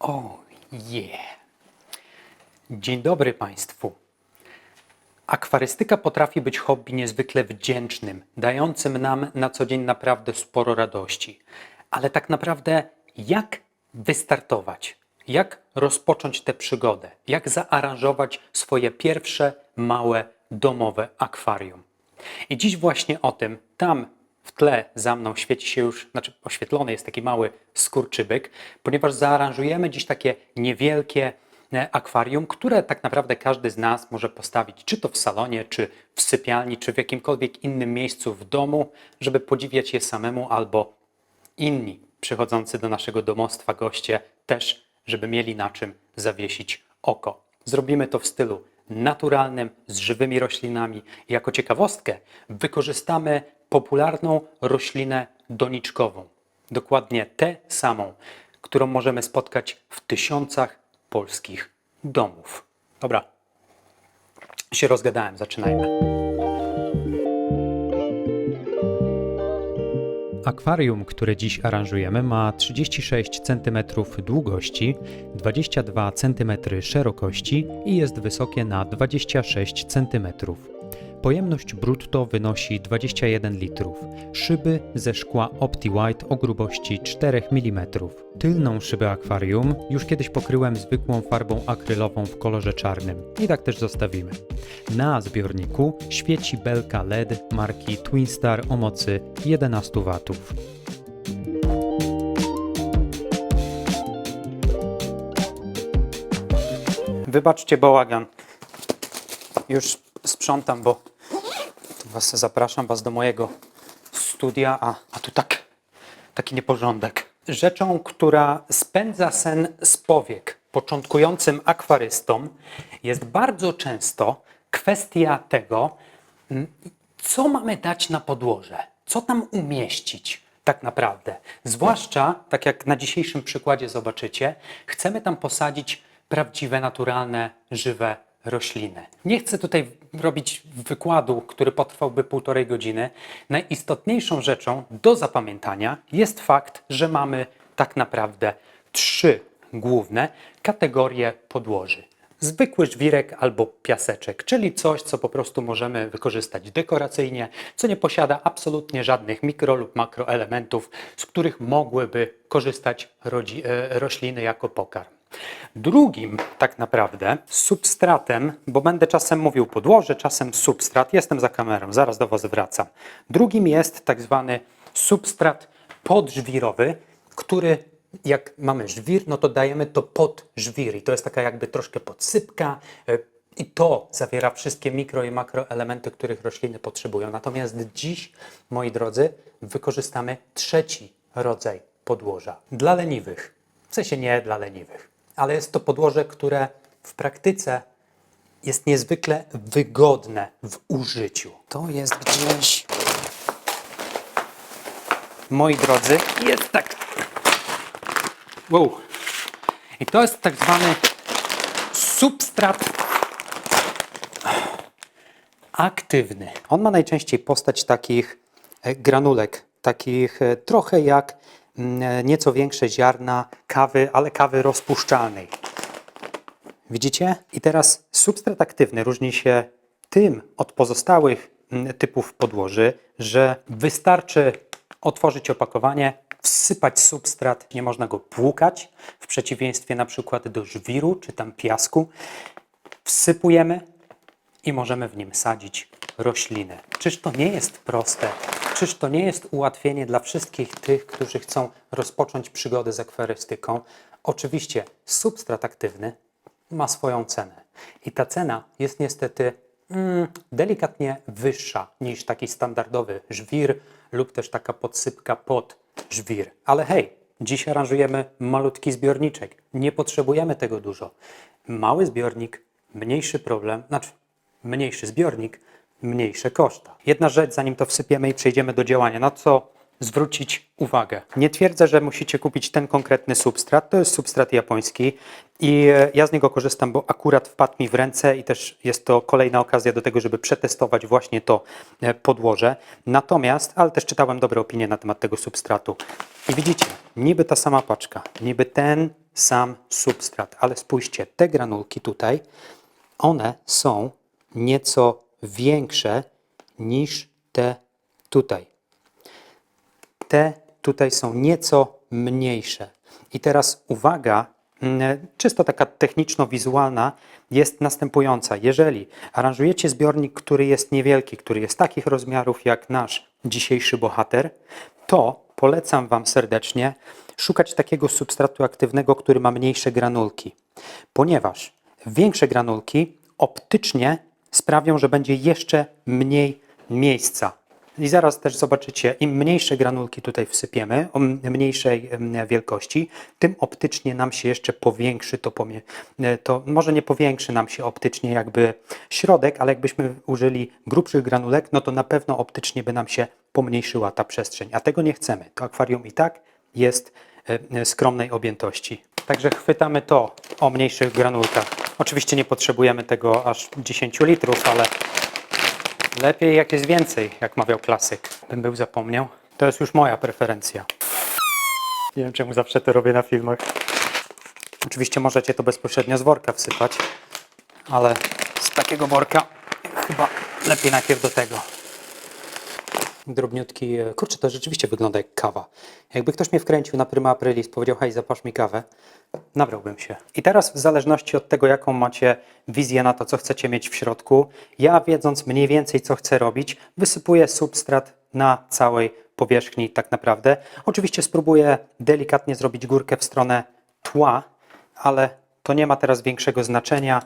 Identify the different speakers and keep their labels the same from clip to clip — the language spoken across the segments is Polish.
Speaker 1: O, Dzień dobry Państwu. Akwarystyka potrafi być hobby niezwykle wdzięcznym, dającym nam na co dzień naprawdę sporo radości. Ale tak naprawdę jak wystartować? Jak rozpocząć tę przygodę? Jak zaaranżować swoje pierwsze małe domowe akwarium? I dziś właśnie o tym, tam w tle za mną świeci się już, oświetlony jest taki mały skurczybyk, ponieważ zaaranżujemy dziś takie niewielkie akwarium, które tak naprawdę każdy z nas może postawić, czy to w salonie, czy w sypialni, czy w jakimkolwiek innym miejscu w domu, żeby podziwiać je samemu, albo inni przychodzący do naszego domostwa goście też, żeby mieli na czym zawiesić oko. Zrobimy to w stylu naturalnym, z żywymi roślinami. Jako ciekawostkę wykorzystamy popularną roślinę doniczkową. Dokładnie tę samą, którą możemy spotkać w tysiącach polskich domów. Dobra, się rozgadałem, zaczynajmy. Akwarium, które dziś aranżujemy, ma 36 cm długości, 22 cm szerokości i jest wysokie na 26 cm. Pojemność brutto wynosi 21 litrów. Szyby ze szkła OptiWhite o grubości 4 mm. Tylną szybę akwarium już kiedyś pokryłem zwykłą farbą akrylową w kolorze czarnym i tak też zostawimy. Na zbiorniku świeci belka LED marki Twinstar o mocy 11 W. Wybaczcie bałagan. Już sprzątam, bo zapraszam Was do mojego studia, a tu taki nieporządek. Rzeczą, która spędza sen z powiek początkującym akwarystom, jest bardzo często kwestia tego, co mamy dać na podłoże, co tam umieścić tak naprawdę. Zwłaszcza, tak jak na dzisiejszym przykładzie zobaczycie, chcemy tam posadzić prawdziwe, naturalne, żywe rośliny. Nie chcę tutaj robić wykładu, który potrwałby 1,5 godziny. Najistotniejszą rzeczą do zapamiętania jest fakt, że mamy tak naprawdę 3 główne kategorie podłoży. Zwykły żwirek albo piaseczek, czyli coś, co po prostu możemy wykorzystać dekoracyjnie, co nie posiada absolutnie żadnych mikro lub makroelementów, z których mogłyby korzystać rośliny jako pokarm. Drugim tak naprawdę substratem, bo będę czasem mówił podłoże, czasem substrat, jestem za kamerą, zaraz do Was wracam. Drugim jest tak zwany substrat podżwirowy, który jak mamy żwir, no to dajemy to pod żwir i to jest taka jakby troszkę podsypka i to zawiera wszystkie mikro i makroelementy, których rośliny potrzebują. Natomiast dziś, moi drodzy, wykorzystamy trzeci rodzaj podłoża. Dla leniwych, w sensie nie dla leniwych, ale jest to podłoże, które w praktyce jest niezwykle wygodne w użyciu. To jest gdzieś, moi drodzy, jest tak. Wow. I to jest tak zwany substrat aktywny. On ma najczęściej postać takich granulek, takich trochę jak nieco większe ziarna kawy, ale kawy rozpuszczalnej. Widzicie? I teraz substrat aktywny różni się tym od pozostałych typów podłoży, że wystarczy otworzyć opakowanie, wsypać substrat, nie można go płukać, w przeciwieństwie na przykład do żwiru czy tam piasku. Wsypujemy i możemy w nim sadzić rośliny. Czyż to nie jest proste? Czyż to nie jest ułatwienie dla wszystkich tych, którzy chcą rozpocząć przygodę z akwarystyką? Oczywiście substrat aktywny ma swoją cenę. I ta cena jest niestety delikatnie wyższa niż taki standardowy żwir lub też taka podsypka pod żwir. Ale hej, dziś aranżujemy malutki zbiorniczek. Nie potrzebujemy tego dużo. Mały zbiornik, mniejszy problem, mniejszy zbiornik, mniejsze koszta. Jedna rzecz, zanim to wsypiemy i przejdziemy do działania. Na co zwrócić uwagę. Nie twierdzę, że musicie kupić ten konkretny substrat. To jest substrat japoński i ja z niego korzystam, bo akurat wpadł mi w ręce i też jest to kolejna okazja do tego, żeby przetestować właśnie to podłoże. Natomiast, ale też czytałem dobre opinie na temat tego substratu. I widzicie, niby ta sama paczka, niby ten sam substrat, ale spójrzcie, te granulki tutaj, one są nieco większe niż te tutaj. Te tutaj są nieco mniejsze. I teraz uwaga, czysto taka techniczno-wizualna jest następująca. Jeżeli aranżujecie zbiornik, który jest niewielki, który jest takich rozmiarów jak nasz dzisiejszy bohater, to polecam Wam serdecznie szukać takiego substratu aktywnego, który ma mniejsze granulki. Ponieważ większe granulki optycznie sprawią, że będzie jeszcze mniej miejsca. I zaraz też zobaczycie, im mniejsze granulki tutaj wsypiemy, o mniejszej wielkości, tym optycznie nam się jeszcze powiększy to może nie powiększy nam się optycznie jakby środek, ale jakbyśmy użyli grubszych granulek, no to na pewno optycznie by nam się pomniejszyła ta przestrzeń, a tego nie chcemy. To akwarium i tak jest skromnej objętości. Także chwytamy to o mniejszych granulkach. Oczywiście nie potrzebujemy tego aż 10 litrów, ale lepiej jak jest więcej, jak mawiał klasyk. Bym był zapomniał. To jest już moja preferencja. Nie wiem, czemu zawsze to robię na filmach. Oczywiście możecie to bezpośrednio z worka wsypać, ale z takiego worka chyba lepiej najpierw do tego. Drobniutki, kurczę, to rzeczywiście wygląda jak kawa. Jakby ktoś mnie wkręcił na Prima Aprilis, powiedział, hej, zapasz mi kawę, nabrałbym się. I teraz w zależności od tego, jaką macie wizję na to, co chcecie mieć w środku, ja wiedząc mniej więcej, co chcę robić, wysypuję substrat na całej powierzchni tak naprawdę. Oczywiście spróbuję delikatnie zrobić górkę w stronę tła, ale to nie ma teraz większego znaczenia.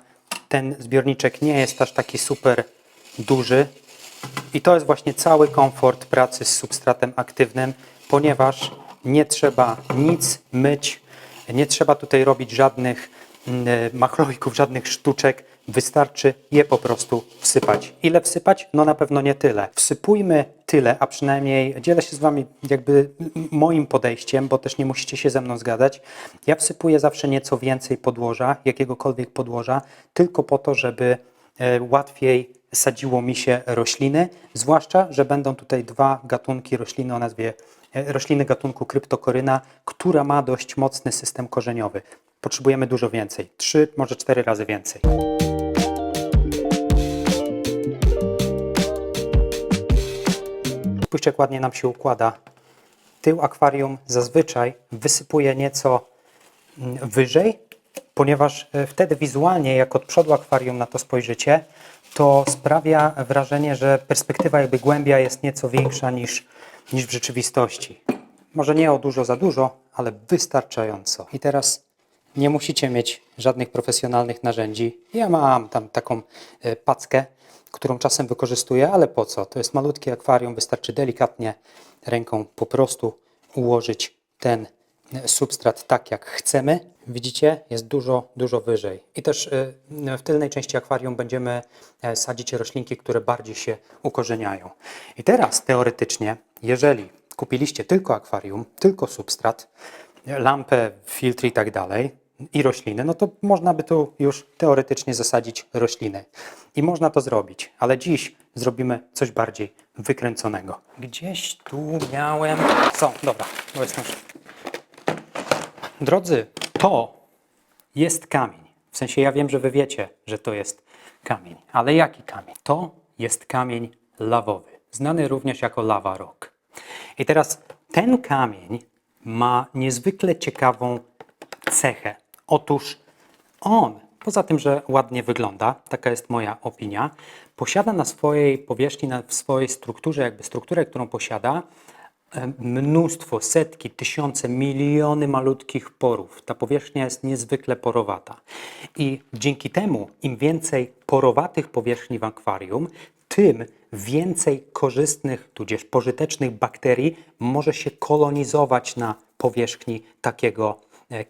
Speaker 1: Ten zbiorniczek nie jest aż taki super duży. I to jest właśnie cały komfort pracy z substratem aktywnym, ponieważ nie trzeba nic myć, nie trzeba tutaj robić żadnych machlojków, żadnych sztuczek. Wystarczy je po prostu wsypać. Ile wsypać? No na pewno nie tyle. Wsypujmy tyle, a przynajmniej dzielę się z Wami jakby moim podejściem, bo też nie musicie się ze mną zgadzać. Ja wsypuję zawsze nieco więcej podłoża, jakiegokolwiek podłoża, tylko po to, żeby łatwiej sadziło mi się rośliny, zwłaszcza, że będą tutaj dwa gatunki rośliny o nazwie rośliny gatunku Kryptokoryna, która ma dość mocny system korzeniowy. Potrzebujemy dużo więcej, 3, może 4 razy więcej. Spójrzcie, jak ładnie nam się układa. Tył akwarium zazwyczaj wysypuje nieco wyżej, ponieważ wtedy wizualnie, jak od przodu akwarium na to spojrzycie, to sprawia wrażenie, że perspektywa jakby głębia jest nieco większa niż w rzeczywistości. Może nie o dużo za dużo, ale wystarczająco. I teraz nie musicie mieć żadnych profesjonalnych narzędzi. Ja mam tam taką packę, którą czasem wykorzystuję, ale po co? To jest malutkie akwarium, wystarczy delikatnie ręką po prostu ułożyć ten substrat tak, jak chcemy. Widzicie, jest dużo wyżej. I też w tylnej części akwarium będziemy sadzić roślinki, które bardziej się ukorzeniają. I teraz teoretycznie, jeżeli kupiliście tylko akwarium, tylko substrat, lampę, filtr i tak dalej, i rośliny, no to można by tu już teoretycznie zasadzić rośliny. I można to zrobić, ale dziś zrobimy coś bardziej wykręconego. Gdzieś tu miałem... Co? Dobra, bo jestem... Drodzy, to jest kamień. W sensie ja wiem, że wy wiecie, że to jest kamień. Ale jaki kamień? To jest kamień lawowy, znany również jako lava rock. I teraz ten kamień ma niezwykle ciekawą cechę. Otóż on, poza tym, że ładnie wygląda, taka jest moja opinia, posiada na swojej powierzchni, w swojej strukturze, jakby strukturę, którą posiada, mnóstwo, setki, tysiące, miliony malutkich porów. Ta powierzchnia jest niezwykle porowata. I dzięki temu, im więcej porowatych powierzchni w akwarium, tym więcej korzystnych, tudzież pożytecznych bakterii może się kolonizować na powierzchni takiego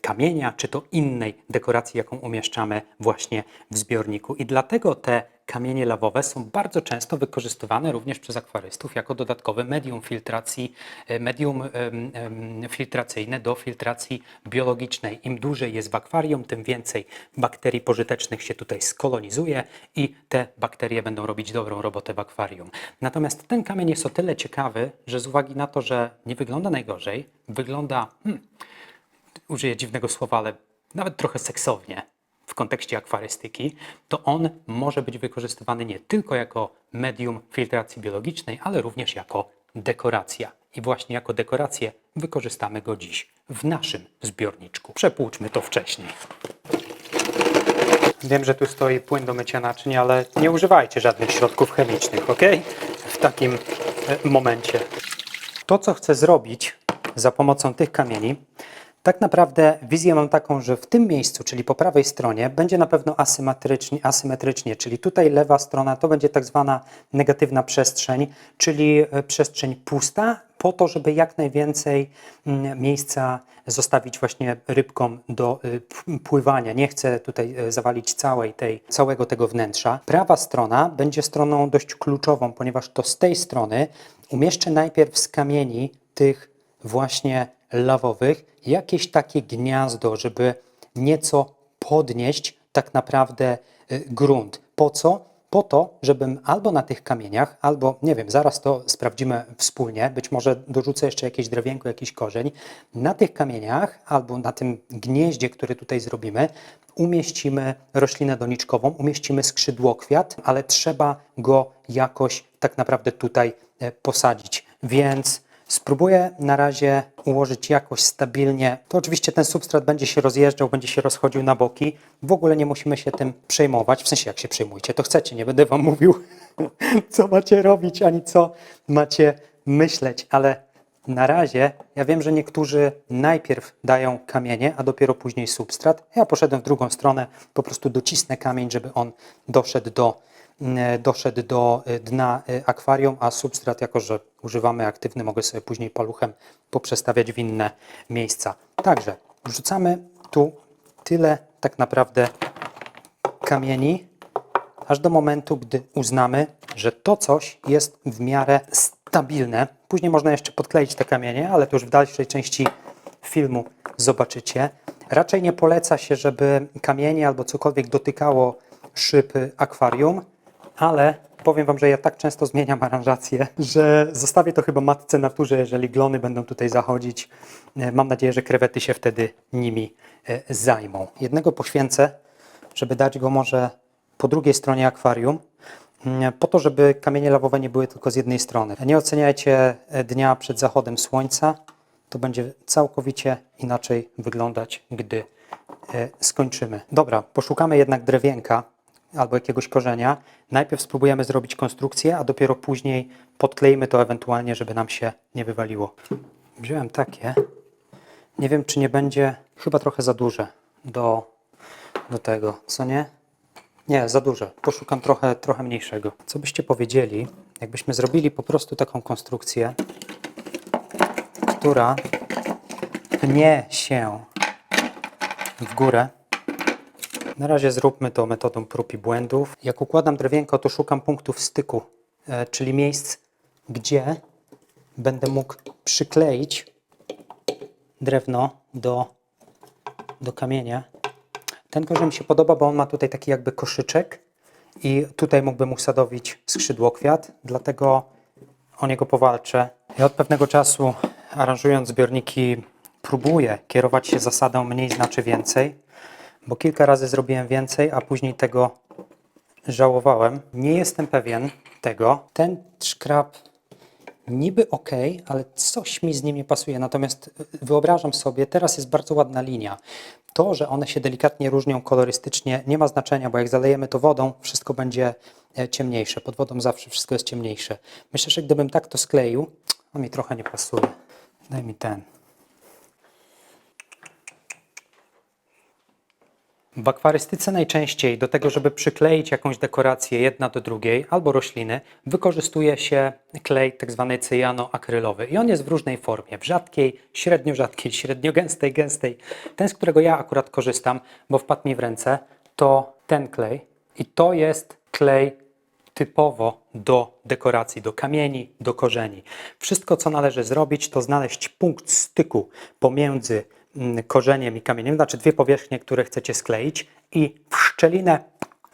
Speaker 1: kamienia, czy to innej dekoracji, jaką umieszczamy właśnie w zbiorniku. I dlatego te kamienie lawowe są bardzo często wykorzystywane również przez akwarystów jako dodatkowe medium filtracji, medium filtracyjne do filtracji biologicznej. Im dłużej jest w akwarium, tym więcej bakterii pożytecznych się tutaj skolonizuje i te bakterie będą robić dobrą robotę w akwarium. Natomiast ten kamień jest o tyle ciekawy, że z uwagi na to, że nie wygląda najgorzej, wygląda, użyję dziwnego słowa, ale nawet trochę seksownie w kontekście akwarystyki, to on może być wykorzystywany nie tylko jako medium filtracji biologicznej, ale również jako dekoracja. I właśnie jako dekorację wykorzystamy go dziś w naszym zbiorniczku. Przepłuczmy to wcześniej. Wiem, że tu stoi płyn do mycia naczyń, ale nie używajcie żadnych środków chemicznych, ok? W takim momencie. To, co chcę zrobić za pomocą tych kamieni, tak naprawdę wizję mam taką, że w tym miejscu, czyli po prawej stronie, będzie na pewno asymetrycznie, czyli tutaj lewa strona to będzie tak zwana negatywna przestrzeń, czyli przestrzeń pusta, po to, żeby jak najwięcej miejsca zostawić właśnie rybkom do pływania. Nie chcę tutaj zawalić całego tego wnętrza. Prawa strona będzie stroną dość kluczową, ponieważ to z tej strony umieszczę najpierw z kamieni tych właśnie lawowych jakieś takie gniazdo, żeby nieco podnieść tak naprawdę grunt. Po co? Po to, żebym albo na tych kamieniach, albo nie wiem, zaraz to sprawdzimy wspólnie, być może dorzucę jeszcze jakieś drewienko, jakiś korzeń. Na tych kamieniach albo na tym gnieździe, który tutaj zrobimy, umieścimy roślinę doniczkową, umieścimy skrzydłokwiat, ale trzeba go jakoś tak naprawdę tutaj posadzić. Więc spróbuję na razie ułożyć jakoś stabilnie. To oczywiście ten substrat będzie się rozjeżdżał, będzie się rozchodził na boki. W ogóle nie musimy się tym przejmować. W sensie, jak się przejmujcie, to chcecie. Nie będę wam mówił, co macie robić, ani co macie myśleć. Ale na razie ja wiem, że niektórzy najpierw dają kamienie, a dopiero później substrat. Ja poszedłem w drugą stronę. Po prostu docisnę kamień, żeby on doszedł do dna akwarium, a substrat, jako że używamy aktywny, mogę sobie później paluchem poprzestawiać w inne miejsca. Także wrzucamy tu tyle tak naprawdę kamieni, aż do momentu, gdy uznamy, że to coś jest w miarę stabilne. Później można jeszcze podkleić te kamienie, ale to już w dalszej części filmu zobaczycie. Raczej nie poleca się, żeby kamienie albo cokolwiek dotykało szyb akwarium, ale powiem wam, że ja tak często zmieniam aranżację, że zostawię to chyba matce naturze, jeżeli glony będą tutaj zachodzić. Mam nadzieję, że krewety się wtedy nimi zajmą. Jednego poświęcę, żeby dać go może po drugiej stronie akwarium, po to, żeby kamienie lawowe nie były tylko z jednej strony. Nie oceniajcie dnia przed zachodem słońca, to będzie całkowicie inaczej wyglądać, gdy skończymy. Dobra, poszukamy jednak drewienka albo jakiegoś korzenia. Najpierw spróbujemy zrobić konstrukcję, a dopiero później podkleimy to ewentualnie, żeby nam się nie wywaliło. Wziąłem takie. Nie wiem, czy nie będzie chyba trochę za duże do tego, co nie? Nie, za duże. Poszukam trochę mniejszego. Co byście powiedzieli, jakbyśmy zrobili po prostu taką konstrukcję, która pnie się w górę. Na razie zróbmy to metodą prób i błędów. Jak układam drewienko, to szukam punktów styku, czyli miejsc, gdzie będę mógł przykleić drewno do kamienia. Ten korzeń mi się podoba, bo on ma tutaj taki jakby koszyczek i tutaj mógłbym usadowić skrzydłokwiat, dlatego o niego powalczę. Ja od pewnego czasu, aranżując zbiorniki, próbuję kierować się zasadą mniej znaczy więcej, bo kilka razy zrobiłem więcej, a później tego żałowałem. Nie jestem pewien tego. Ten szkrab niby ok, ale coś mi z nim nie pasuje. Natomiast wyobrażam sobie, teraz jest bardzo ładna linia. To, że one się delikatnie różnią kolorystycznie, nie ma znaczenia, bo jak zalejemy to wodą, wszystko będzie ciemniejsze. Pod wodą zawsze wszystko jest ciemniejsze. Myślę, że gdybym tak to skleił, on mi trochę nie pasuje. Daj mi ten. W akwarystyce najczęściej do tego, żeby przykleić jakąś dekorację jedna do drugiej albo rośliny, wykorzystuje się klej tzw. cyjano-akrylowy. I on jest w różnej formie, w rzadkiej, średnio rzadkiej, średnio gęstej, gęstej. Ten, z którego ja akurat korzystam, bo wpadł mi w ręce, to ten klej. I to jest klej typowo do dekoracji, do kamieni, do korzeni. Wszystko, co należy zrobić, to znaleźć punkt styku pomiędzy korzeniem i kamieniem, znaczy dwie powierzchnie, które chcecie skleić i w szczelinę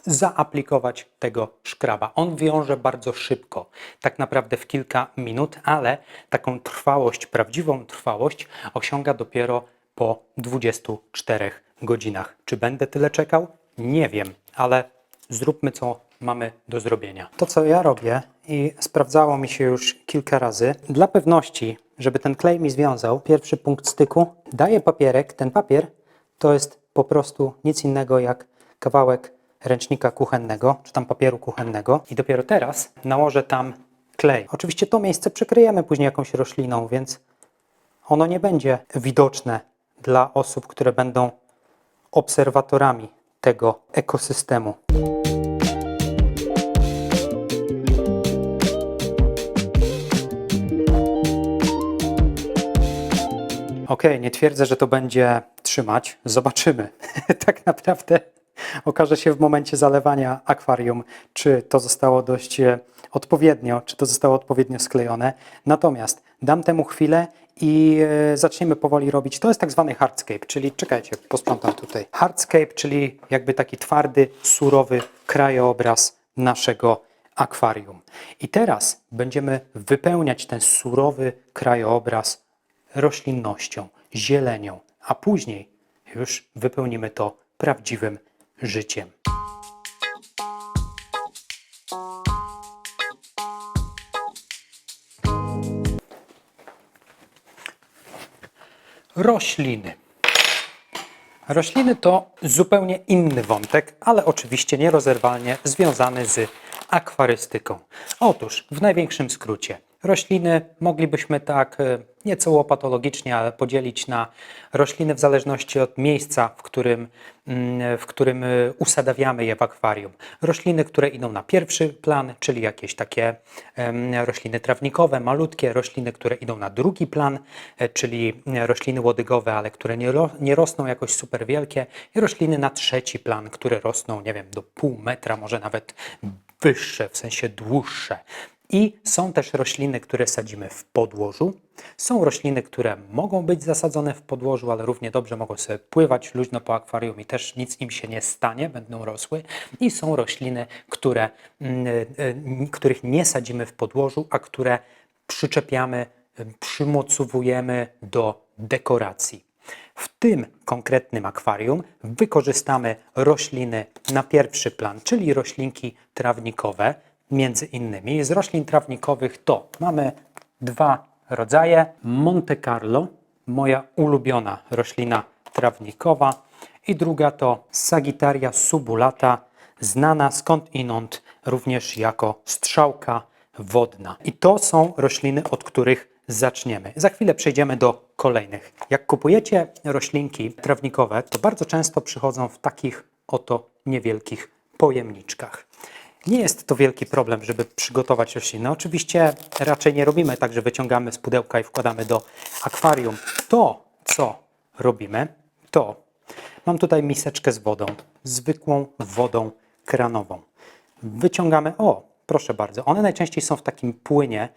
Speaker 1: zaaplikować tego szkraba. On wiąże bardzo szybko, tak naprawdę w kilka minut, ale taką trwałość, prawdziwą trwałość osiąga dopiero po 24 godzinach. Czy będę tyle czekał? Nie wiem, ale zróbmy, co mamy do zrobienia. To, co ja robię i sprawdzało mi się już kilka razy, dla pewności, żeby ten klej mi związał, pierwszy punkt styku, daję papierek. Ten papier to jest po prostu nic innego jak kawałek ręcznika kuchennego, czy tam papieru kuchennego i dopiero teraz nałożę tam klej. Oczywiście to miejsce przykryjemy później jakąś rośliną, więc ono nie będzie widoczne dla osób, które będą obserwatorami tego ekosystemu. Ok, nie twierdzę, że to będzie trzymać. Zobaczymy. Tak naprawdę okaże się w momencie zalewania akwarium, czy to zostało dość odpowiednio, czy to zostało odpowiednio sklejone. Natomiast dam temu chwilę i zaczniemy powoli robić. To jest tak zwany hardscape, czyli czekajcie, posprzątam tutaj. Hardscape, czyli jakby taki twardy, surowy krajobraz naszego akwarium. I teraz będziemy wypełniać ten surowy krajobraz roślinnością, zielenią, a później już wypełnimy to prawdziwym życiem. Rośliny. Rośliny to zupełnie inny wątek, ale oczywiście nierozerwalnie związany z akwarystyką. Otóż, w największym skrócie, rośliny moglibyśmy tak nieco łopatologicznie, ale podzielić na rośliny w zależności od miejsca, w którym usadawiamy je w akwarium. Rośliny, które idą na pierwszy plan, czyli jakieś takie rośliny trawnikowe, malutkie, rośliny, które idą na drugi plan, czyli rośliny łodygowe, ale które nie rosną jakoś super wielkie, i rośliny na trzeci plan, które rosną, nie wiem, do pół metra, może nawet wyższe, w sensie dłuższe. I są też rośliny, które sadzimy w podłożu. Są rośliny, które mogą być zasadzone w podłożu, ale równie dobrze mogą sobie pływać luźno po akwarium i też nic im się nie stanie, będą rosły. I są rośliny, których nie sadzimy w podłożu, a które przyczepiamy, przymocowujemy do dekoracji. W tym konkretnym akwarium wykorzystamy rośliny na pierwszy plan, czyli roślinki trawnikowe. Między innymi z roślin trawnikowych to mamy dwa rodzaje. Monte Carlo, moja ulubiona roślina trawnikowa, i druga to Sagittaria subulata, znana skądinąd również jako strzałka wodna. I to są rośliny, od których zaczniemy. Za chwilę przejdziemy do kolejnych. Jak kupujecie roślinki trawnikowe, to bardzo często przychodzą w takich oto niewielkich pojemniczkach. Nie jest to wielki problem, żeby przygotować rośliny. Oczywiście raczej nie robimy tak, że wyciągamy z pudełka i wkładamy do akwarium. To, co robimy, to mam tutaj miseczkę z wodą, zwykłą wodą kranową. Wyciągamy, o, proszę bardzo, one najczęściej są w takim płynie.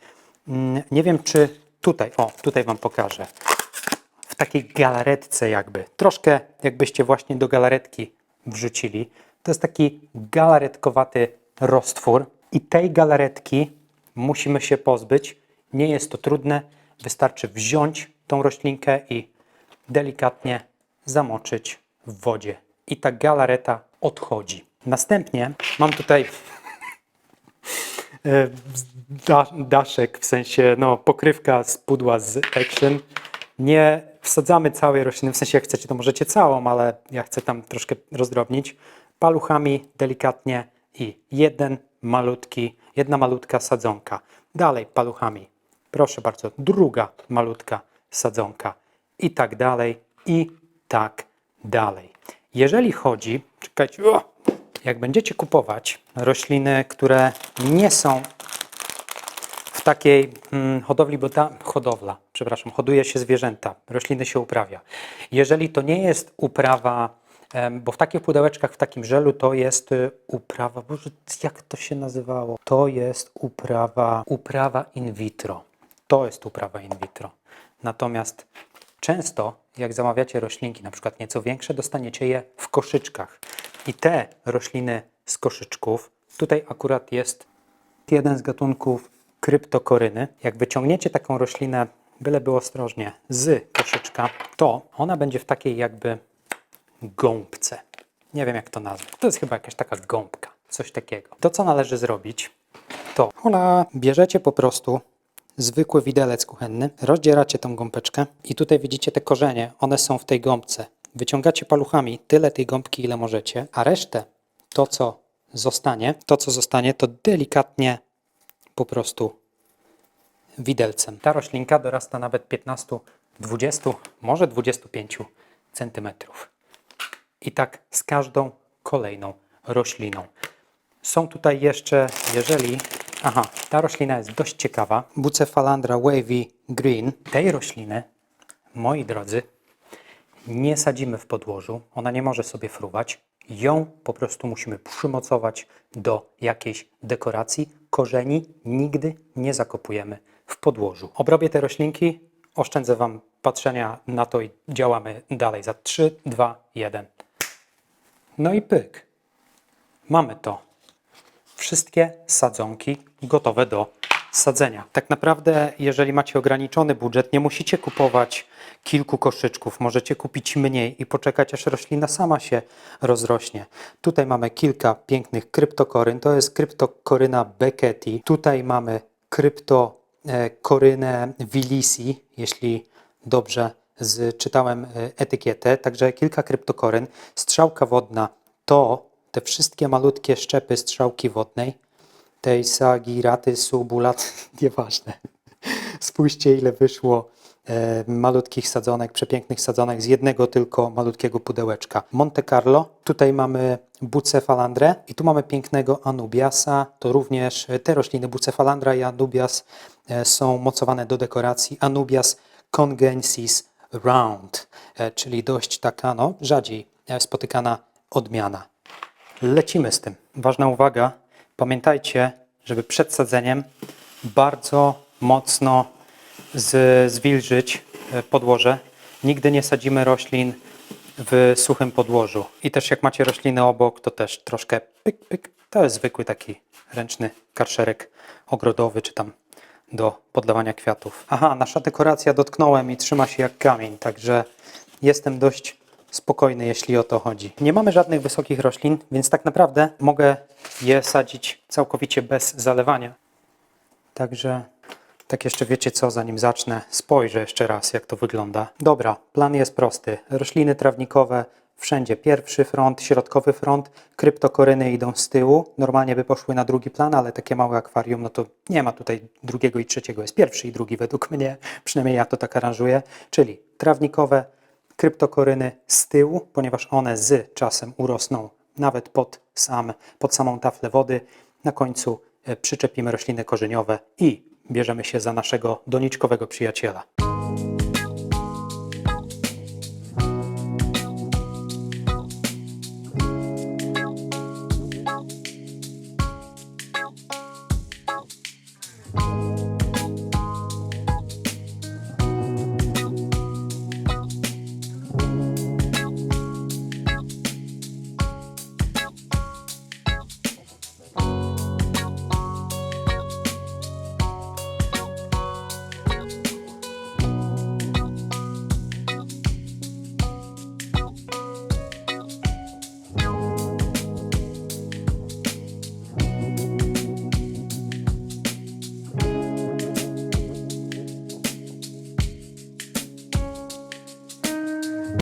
Speaker 1: Nie wiem, czy tutaj, o, tutaj Wam pokażę. W takiej galaretce jakby. Troszkę jakbyście właśnie do galaretki wrzucili. To jest taki galaretkowaty roztwór i tej galaretki musimy się pozbyć. Nie jest to trudne, wystarczy wziąć tą roślinkę i delikatnie zamoczyć w wodzie. I ta galareta odchodzi. Następnie mam tutaj daszek, w sensie pokrywka z pudła z Action. Nie wsadzamy całej rośliny, w sensie jak chcecie to możecie całą, ale ja chcę tam troszkę rozdrobnić. Paluchami delikatnie i jedna malutka sadzonka. Dalej paluchami, proszę bardzo, druga malutka sadzonka i tak dalej, i tak dalej. Jeżeli chodzi, czekajcie, jak będziecie kupować rośliny, które nie są w takiej hodowli, bo hoduje się zwierzęta, rośliny się uprawia. Jeżeli to nie jest uprawa bo w takich pudełeczkach, w takim żelu to jest uprawa, Boże, jak to się nazywało? To jest uprawa in vitro. To jest uprawa in vitro. Natomiast często, jak zamawiacie roślinki, na przykład nieco większe, dostaniecie je w koszyczkach. I te rośliny z koszyczków, tutaj akurat jest jeden z gatunków kryptokoryny. Jak wyciągniecie taką roślinę, byleby ostrożnie, z koszyczka, to ona będzie w takiej jakby gąbce. Nie wiem jak to nazwać. To jest chyba jakaś taka gąbka, coś takiego. To co należy zrobić, to bierzecie po prostu zwykły widelec kuchenny, rozdzieracie tą gąbeczkę i tutaj widzicie te korzenie, one są w tej gąbce. Wyciągacie paluchami tyle tej gąbki, ile możecie, a resztę, to co zostanie, to delikatnie po prostu widelcem. Ta roślinka dorasta nawet 15, 20, może 25 centymetrów. I tak z każdą kolejną rośliną. Są tutaj jeszcze, ta roślina jest dość ciekawa. Bucephalandra wavy green. Tej rośliny, moi drodzy, nie sadzimy w podłożu. Ona nie może sobie fruwać. Ją po prostu musimy przymocować do jakiejś dekoracji. Korzeni nigdy nie zakopujemy w podłożu. Obrobię te roślinki, oszczędzę Wam patrzenia na to i działamy dalej za 3, 2, 1. No i pyk. Mamy to. Wszystkie sadzonki gotowe do sadzenia. Tak naprawdę, jeżeli macie ograniczony budżet, nie musicie kupować kilku koszyczków. Możecie kupić mniej i poczekać, aż roślina sama się rozrośnie. Tutaj mamy kilka pięknych kryptokoryn. To jest kryptokoryna Becketi. Tutaj mamy kryptokorynę Willisi, jeśli dobrze czytałem etykietę. Także kilka kryptokoryn. Strzałka wodna to te wszystkie malutkie szczepy strzałki wodnej, tej Sagiraty subulat, nieważne. Spójrzcie, ile wyszło malutkich sadzonek, przepięknych sadzonek z jednego tylko malutkiego pudełeczka. Monte Carlo, tutaj mamy Bucephalandrę i tu mamy pięknego Anubiasa. To również te rośliny Bucephalandra i Anubias są mocowane do dekoracji. Anubias congensis round, czyli dość taka rzadziej spotykana odmiana. Lecimy z tym. Ważna uwaga, pamiętajcie, żeby przed sadzeniem bardzo mocno zwilżyć podłoże. Nigdy nie sadzimy roślin w suchym podłożu. I też jak macie rośliny obok, to też troszkę pyk, pyk. To jest zwykły taki ręczny karszerek ogrodowy, czy tam do podlewania kwiatów. Nasza dekoracja dotknąłem i trzyma się jak kamień, także jestem dość spokojny, jeśli o to chodzi. Nie mamy żadnych wysokich roślin, więc tak naprawdę mogę je sadzić całkowicie bez zalewania. Także tak jeszcze wiecie co, zanim zacznę, spojrzę jeszcze raz, jak to wygląda. Dobra, plan jest prosty. Rośliny trawnikowe wszędzie pierwszy front, środkowy front, kryptokoryny idą z tyłu. Normalnie by poszły na drugi plan, ale takie małe akwarium, no to nie ma tutaj drugiego i trzeciego, jest pierwszy i drugi według mnie, przynajmniej ja to tak aranżuję, czyli trawnikowe, kryptokoryny z tyłu, ponieważ one z czasem urosną nawet pod samą taflę wody. Na końcu przyczepimy rośliny korzeniowe i bierzemy się za naszego doniczkowego przyjaciela.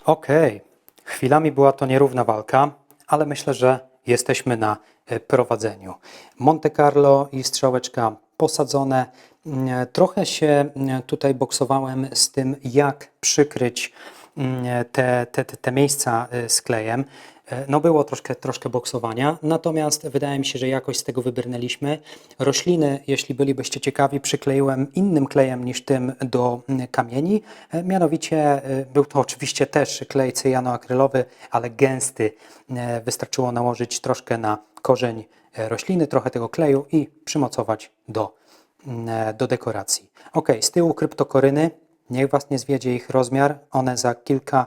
Speaker 1: Okej, chwilami była to nierówna walka, ale myślę, że jesteśmy na prowadzeniu. Monte Carlo i strzałeczka posadzone. Trochę się tutaj boksowałem z tym, jak przykryć te miejsca z klejem. No było troszkę boksowania, natomiast wydaje mi się, że jakoś z tego wybrnęliśmy. Rośliny, jeśli bylibyście ciekawi, przykleiłem innym klejem niż tym do kamieni. Mianowicie był to oczywiście też klej cyjanoakrylowy, ale gęsty. Wystarczyło nałożyć troszkę na korzeń rośliny, trochę tego kleju i przymocować do dekoracji. Ok, z tyłu kryptokoryny, niech Was nie zwiedzie ich rozmiar, one za kilka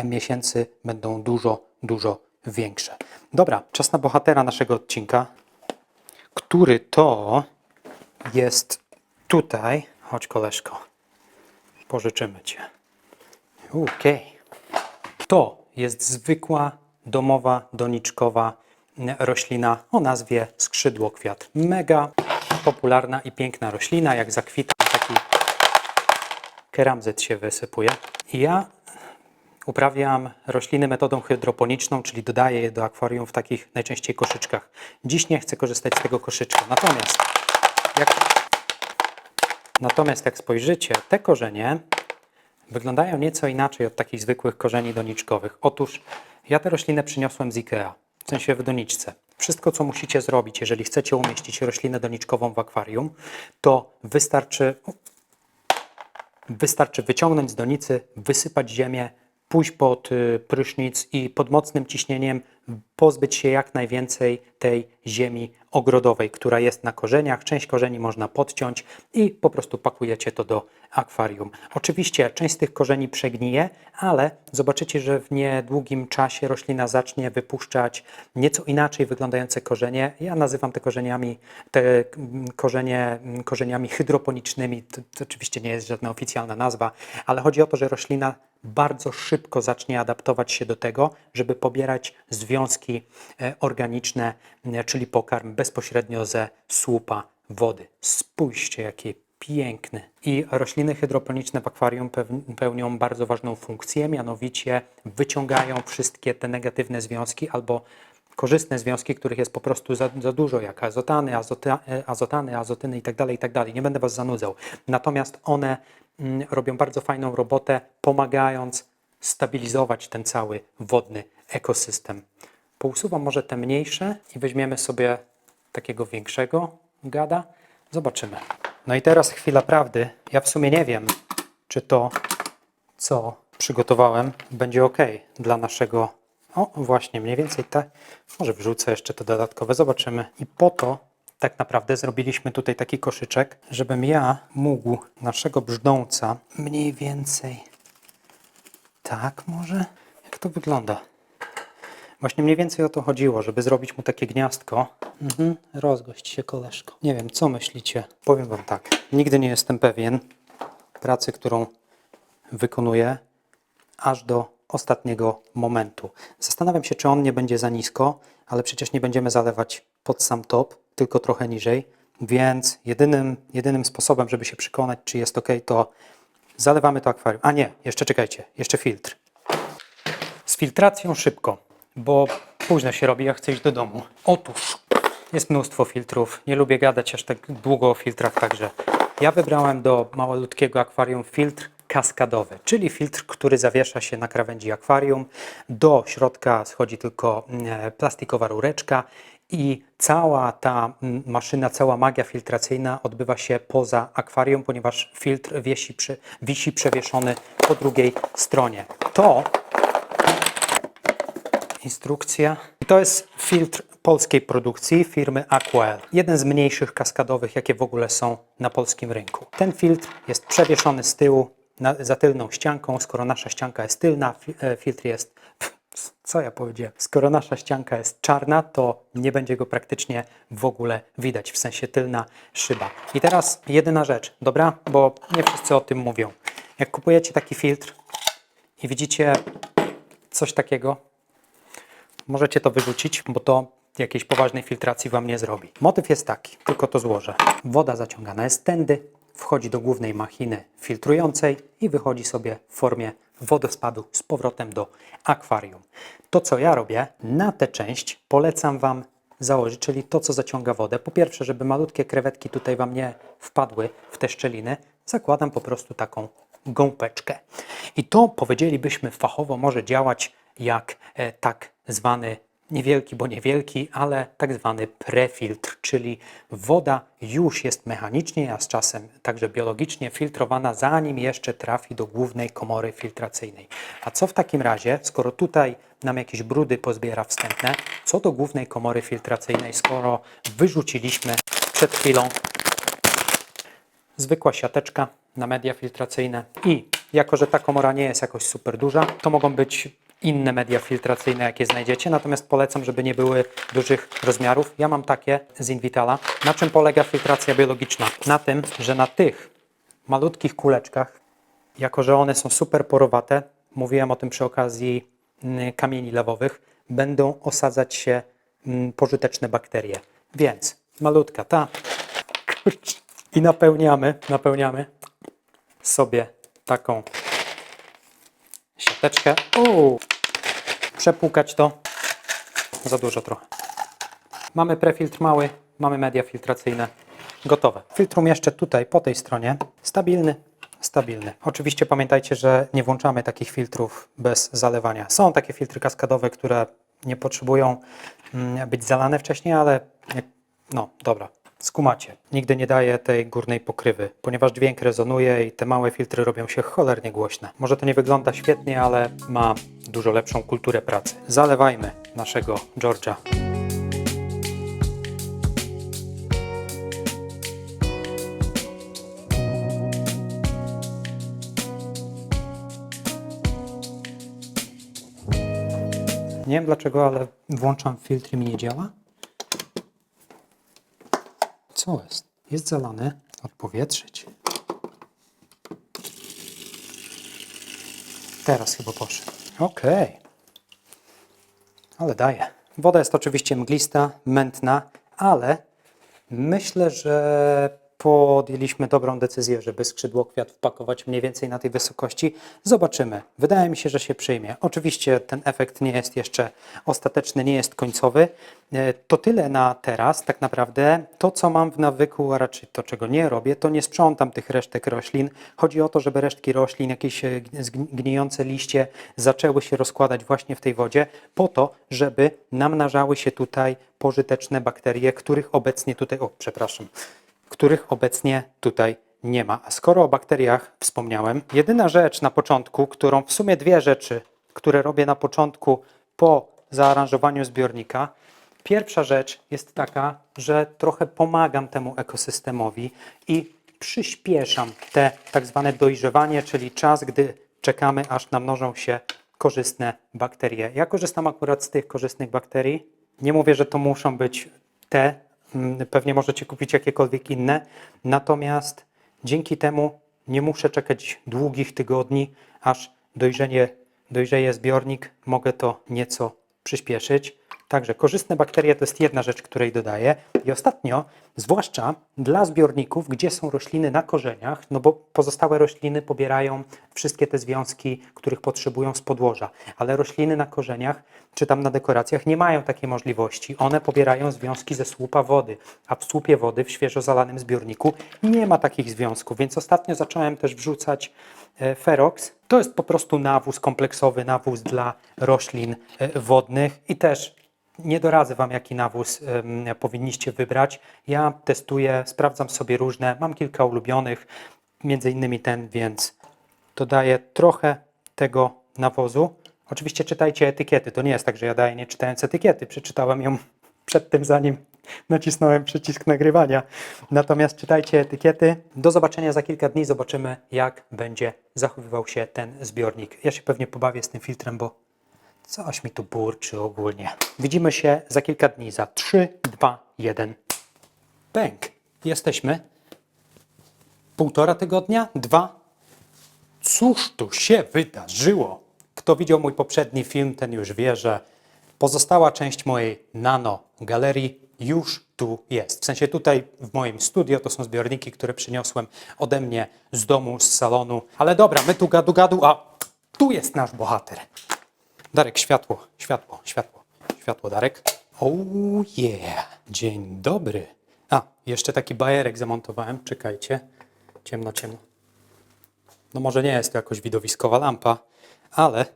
Speaker 1: miesięcy będą dużo większe. Dobra, czas na bohatera naszego odcinka, który to jest tutaj. Chodź, koleżko, pożyczymy Cię. Okej. To jest zwykła, domowa, doniczkowa roślina o nazwie skrzydłokwiat. Mega popularna i piękna roślina. Jak zakwita, taki keramzyt się wysypuje. I ja uprawiam rośliny metodą hydroponiczną, czyli dodaję je do akwarium w takich najczęściej koszyczkach. Dziś nie chcę korzystać z tego koszyczka. Natomiast jak spojrzycie, te korzenie wyglądają nieco inaczej od takich zwykłych korzeni doniczkowych. Otóż ja tę roślinę przyniosłem z IKEA, w sensie w doniczce. Wszystko, co musicie zrobić, jeżeli chcecie umieścić roślinę doniczkową w akwarium, to wystarczy wyciągnąć z donicy, wysypać ziemię, pójść pod prysznic i pod mocnym ciśnieniem pozbyć się jak najwięcej tej ziemi ogrodowej, która jest na korzeniach. Część korzeni można podciąć i po prostu pakujecie to do akwarium. Oczywiście część z tych korzeni przegnije, ale zobaczycie, że w niedługim czasie roślina zacznie wypuszczać nieco inaczej wyglądające korzenie. Ja nazywam te korzeniami hydroponicznymi. To oczywiście nie jest żadna oficjalna nazwa, ale chodzi o to, że roślina bardzo szybko zacznie adaptować się do tego, żeby pobierać związki organiczne, czyli pokarm bezpośrednio ze słupa wody. Spójrzcie, jakie piękne. I rośliny hydroponiczne w akwarium pełnią bardzo ważną funkcję, mianowicie wyciągają wszystkie te negatywne związki albo korzystne związki, których jest po prostu za dużo, jak azotany, azotyny itd. Nie będę Was zanudzał. Natomiast one robią bardzo fajną robotę, pomagając stabilizować ten cały wodny ekosystem. Pousuwam może te mniejsze i weźmiemy sobie takiego większego gada. Zobaczymy. No i teraz chwila prawdy. Ja w sumie nie wiem, czy to, co przygotowałem, będzie ok dla naszego... O, właśnie, mniej więcej te. Może wrzucę jeszcze te dodatkowe, zobaczymy. I po to tak naprawdę zrobiliśmy tutaj taki koszyczek, żebym ja mógł naszego brzdąca mniej więcej... Tak może? Jak to wygląda? Właśnie mniej więcej o to chodziło, żeby zrobić mu takie gniazdko. Rozgość się, koleżko. Nie wiem, co myślicie? Powiem Wam tak. Nigdy nie jestem pewien pracy, którą wykonuję, aż do ostatniego momentu. Zastanawiam się, czy on nie będzie za nisko, ale przecież nie będziemy zalewać pod sam top, tylko trochę niżej. Więc jedynym sposobem, żeby się przekonać, czy jest ok, to zalewamy to akwarium. A nie, jeszcze czekajcie, jeszcze filtr. Z filtracją szybko, bo późno się robi, ja chcę iść do domu. Otóż jest mnóstwo filtrów, nie lubię gadać aż tak długo o filtrach, także ja wybrałem do malutkiego akwarium filtr kaskadowy, czyli filtr, który zawiesza się na krawędzi akwarium. Do środka schodzi tylko plastikowa rureczka i cała ta maszyna, cała magia filtracyjna odbywa się poza akwarium, ponieważ filtr wisi przewieszony po drugiej stronie. To instrukcja. I to jest filtr polskiej produkcji firmy Aquael. Jeden z mniejszych kaskadowych, jakie w ogóle są na polskim rynku. Ten filtr jest przewieszony z tyłu za tylną ścianką. Skoro nasza ścianka jest tylna, filtr jest... Co ja powiedziałem? Skoro nasza ścianka jest czarna, to nie będzie go praktycznie w ogóle widać, w sensie tylna szyba. I teraz jedyna rzecz, dobra? Bo nie wszyscy o tym mówią. Jak kupujecie taki filtr i widzicie coś takiego, możecie to wyrzucić, bo to jakiejś poważnej filtracji Wam nie zrobi. Motyw jest taki, tylko to złożę. Woda zaciągana jest tędy, wchodzi do głównej machiny filtrującej i wychodzi sobie w formie wodospadu z powrotem do akwarium. To, co ja robię, na tę część polecam Wam założyć, czyli to, co zaciąga wodę. Po pierwsze, żeby malutkie krewetki tutaj Wam nie wpadły w te szczeliny, zakładam po prostu taką gąbeczkę. I to, powiedzielibyśmy fachowo, może działać jak tak zwany niewielki, bo niewielki, ale tak zwany prefiltr, czyli woda już jest mechanicznie, a z czasem także biologicznie filtrowana, zanim jeszcze trafi do głównej komory filtracyjnej. A co w takim razie, skoro tutaj nam jakieś brudy pozbiera wstępne, co do głównej komory filtracyjnej, skoro wyrzuciliśmy przed chwilą zwykła siateczka na media filtracyjne i jako, że ta komora nie jest jakoś super duża, to mogą być inne media filtracyjne, jakie znajdziecie, natomiast polecam, żeby nie były dużych rozmiarów. Ja mam takie z Invitala. Na czym polega filtracja biologiczna? Na tym, że na tych malutkich kuleczkach, jako że one są super porowate, mówiłem o tym przy okazji kamieni lawowych, będą osadzać się pożyteczne bakterie. Więc malutka ta, kurczę, i napełniamy sobie taką siateczkę. Przepłukać to za dużo trochę. Mamy prefiltr mały, mamy media filtracyjne gotowe. Filtr umieszczę tutaj po tej stronie. Stabilny, stabilny. Oczywiście pamiętajcie, że nie włączamy takich filtrów bez zalewania. Są takie filtry kaskadowe, które nie potrzebują być zalane wcześniej, ale no dobra. Skumacie. Nigdy nie daję tej górnej pokrywy, ponieważ dźwięk rezonuje i te małe filtry robią się cholernie głośne. Może to nie wygląda świetnie, ale ma dużo lepszą kulturę pracy. Zalewajmy naszego George'a. Nie wiem dlaczego, ale włączam filtr i mi nie działa. Co jest? Jest zalany. Odpowietrzyć. Teraz chyba poszedł. Okej. Ale daje. Woda jest oczywiście mglista, mętna, ale myślę, że podjęliśmy dobrą decyzję, żeby skrzydłokwiat wpakować mniej więcej na tej wysokości. Zobaczymy. Wydaje mi się, że się przyjmie. Oczywiście ten efekt nie jest jeszcze ostateczny, nie jest końcowy. To tyle na teraz. Tak naprawdę to, co mam w nawyku, a raczej to, czego nie robię, to nie sprzątam tych resztek roślin. Chodzi o to, żeby resztki roślin, jakieś gnijące liście zaczęły się rozkładać właśnie w tej wodzie, po to, żeby namnażały się tutaj pożyteczne bakterie, których obecnie tutaj nie ma. A skoro o bakteriach wspomniałem, jedyna rzecz na początku, w sumie dwie rzeczy, które robię na początku po zaaranżowaniu zbiornika. Pierwsza rzecz jest taka, że trochę pomagam temu ekosystemowi i przyspieszam te tak zwane dojrzewanie, czyli czas, gdy czekamy, aż namnożą się korzystne bakterie. Ja korzystam akurat z tych korzystnych bakterii. Nie mówię, że to muszą być te, pewnie możecie kupić jakiekolwiek inne, natomiast dzięki temu nie muszę czekać długich tygodni, aż dojrzeje zbiornik. Mogę to nieco przyspieszyć. Także korzystne bakterie to jest jedna rzecz, której dodaję. I ostatnio, zwłaszcza dla zbiorników, gdzie są rośliny na korzeniach, no bo pozostałe rośliny pobierają wszystkie te związki, których potrzebują z podłoża, ale rośliny na korzeniach czy tam na dekoracjach nie mają takiej możliwości. One pobierają związki ze słupa wody, a w słupie wody w świeżo zalanym zbiorniku nie ma takich związków, więc ostatnio zacząłem też wrzucać Ferox. To jest po prostu nawóz kompleksowy, nawóz dla roślin wodnych i też nie doradzę Wam, jaki nawóz powinniście wybrać. Ja testuję, sprawdzam sobie różne, mam kilka ulubionych, między innymi ten, więc dodaję trochę tego nawozu. Oczywiście czytajcie etykiety, to nie jest tak, że ja daję nie czytając etykiety, przeczytałem ją przed tym, zanim nacisnąłem przycisk nagrywania. Natomiast czytajcie etykiety. Do zobaczenia za kilka dni, zobaczymy, jak będzie zachowywał się ten zbiornik. Ja się pewnie pobawię z tym filtrem, bo coś mi tu burczy ogólnie. Widzimy się za kilka dni, za 3, 2, 1. Bęk. Jesteśmy. 1,5 tygodnia? 2. Cóż tu się wydarzyło? Kto widział mój poprzedni film, ten już wie, że pozostała część mojej nano galerii już tu jest. W sensie tutaj w moim studio to są zbiorniki, które przyniosłem ode mnie z domu, z salonu. Ale dobra, my tu gadu, a tu jest nasz bohater. Darek, światło, Darek. Oh yeah, dzień dobry. A, jeszcze taki bajerek zamontowałem, czekajcie. Ciemno. No może nie jest to jakoś widowiskowa lampa, ale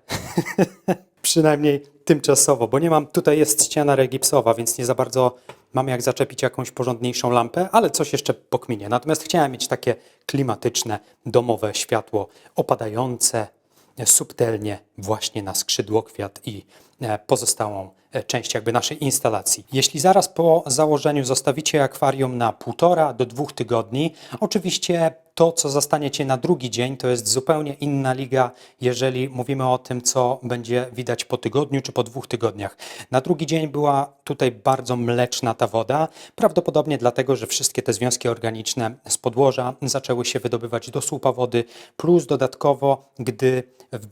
Speaker 1: przynajmniej tymczasowo, bo nie mam, tutaj jest ściana regipsowa, więc nie za bardzo mam jak zaczepić jakąś porządniejszą lampę, ale coś jeszcze pokminie. Natomiast chciałem mieć takie klimatyczne, domowe światło opadające subtelnie właśnie na skrzydłokwiat i pozostałą część jakby naszej instalacji. Jeśli zaraz po założeniu zostawicie akwarium na 1,5 do 2 tygodni, oczywiście to, co zastaniecie na drugi dzień, to jest zupełnie inna liga, jeżeli mówimy o tym, co będzie widać po tygodniu czy po 2 tygodniach. Na drugi dzień była tutaj bardzo mleczna ta woda, prawdopodobnie dlatego, że wszystkie te związki organiczne z podłoża zaczęły się wydobywać do słupa wody, plus dodatkowo, gdy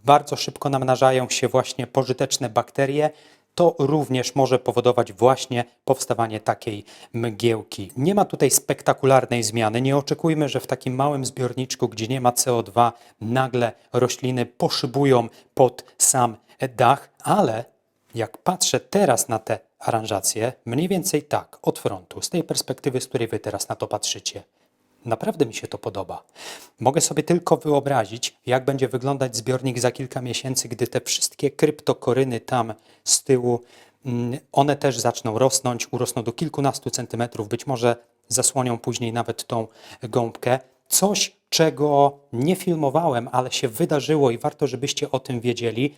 Speaker 1: bardzo szybko namnażają się właśnie pożyteczne bakterie, to również może powodować właśnie powstawanie takiej mgiełki. Nie ma tutaj spektakularnej zmiany. Nie oczekujmy, że w takim małym zbiorniczku, gdzie nie ma CO2, nagle rośliny poszybują pod sam dach, ale jak patrzę teraz na te aranżacje, mniej więcej tak, od frontu, z tej perspektywy, z której wy teraz na to patrzycie. Naprawdę mi się to podoba. Mogę sobie tylko wyobrazić, jak będzie wyglądać zbiornik za kilka miesięcy, gdy te wszystkie kryptokoryny tam z tyłu, one też zaczną rosnąć, urosną do kilkunastu centymetrów, być może zasłonią później nawet tą gąbkę. Coś, czego nie filmowałem, ale się wydarzyło i warto, żebyście o tym wiedzieli,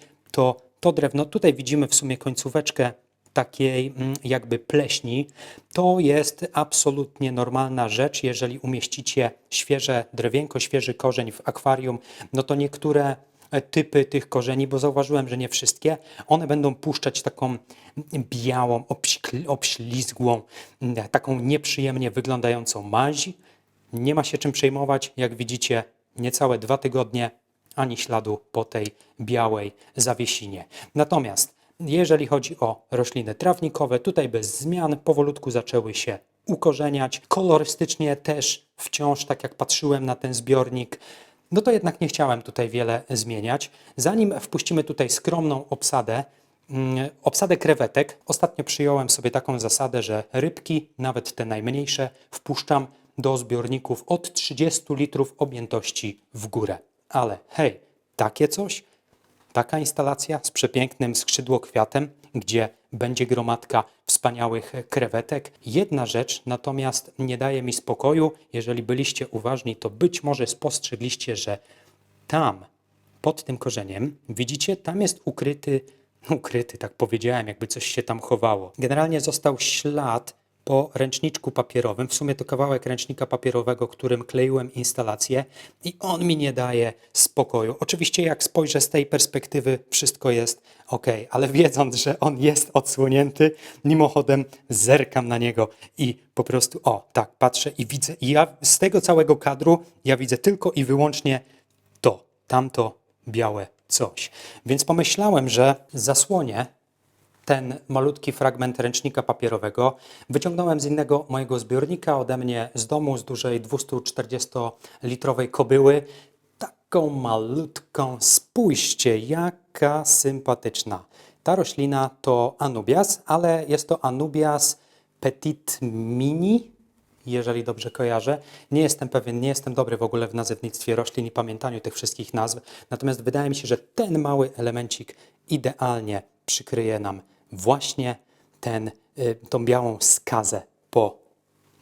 Speaker 1: to drewno, tutaj widzimy w sumie końcóweczkę takiej jakby pleśni, to jest absolutnie normalna rzecz. Jeżeli umieścicie świeże drewienko, świeży korzeń w akwarium, no to niektóre typy tych korzeni, bo zauważyłem, że nie wszystkie, one będą puszczać taką białą, obślizgłą, taką nieprzyjemnie wyglądającą maź. Nie ma się czym przejmować. Jak widzicie, niecałe 2 tygodnie, ani śladu po tej białej zawiesinie. Natomiast jeżeli chodzi o rośliny trawnikowe, tutaj bez zmian powolutku zaczęły się ukorzeniać. Kolorystycznie też wciąż, tak jak patrzyłem na ten zbiornik, no to jednak nie chciałem tutaj wiele zmieniać. Zanim wpuścimy tutaj skromną obsadę krewetek, ostatnio przyjąłem sobie taką zasadę, że rybki, nawet te najmniejsze, wpuszczam do zbiorników od 30 litrów objętości w górę. Ale hej, takie coś? Taka instalacja z przepięknym skrzydłokwiatem, gdzie będzie gromadka wspaniałych krewetek. Jedna rzecz natomiast nie daje mi spokoju. Jeżeli byliście uważni, to być może spostrzegliście, że tam, pod tym korzeniem, widzicie, tam jest ukryty, tak powiedziałem, jakby coś się tam chowało. Generalnie został ślad po ręczniczku papierowym, w sumie to kawałek ręcznika papierowego, którym kleiłem instalację i on mi nie daje spokoju. Oczywiście jak spojrzę z tej perspektywy, wszystko jest ok, ale wiedząc, że on jest odsłonięty, mimochodem zerkam na niego i po prostu, tak, patrzę i widzę. I ja z tego całego kadru, ja widzę tylko i wyłącznie tamto białe coś. Więc pomyślałem, że zasłonię ten malutki fragment ręcznika papierowego. Wyciągnąłem z innego mojego zbiornika ode mnie z domu, z dużej 240-litrowej kobyły. Taką malutką, spójrzcie, jaka sympatyczna. Ta roślina to Anubias, ale jest to Anubias Petit Mini, jeżeli dobrze kojarzę. Nie jestem pewien, nie jestem dobry w ogóle w nazewnictwie roślin i pamiętaniu tych wszystkich nazw. Natomiast wydaje mi się, że ten mały elemencik idealnie przykryje nam właśnie tą białą skazę po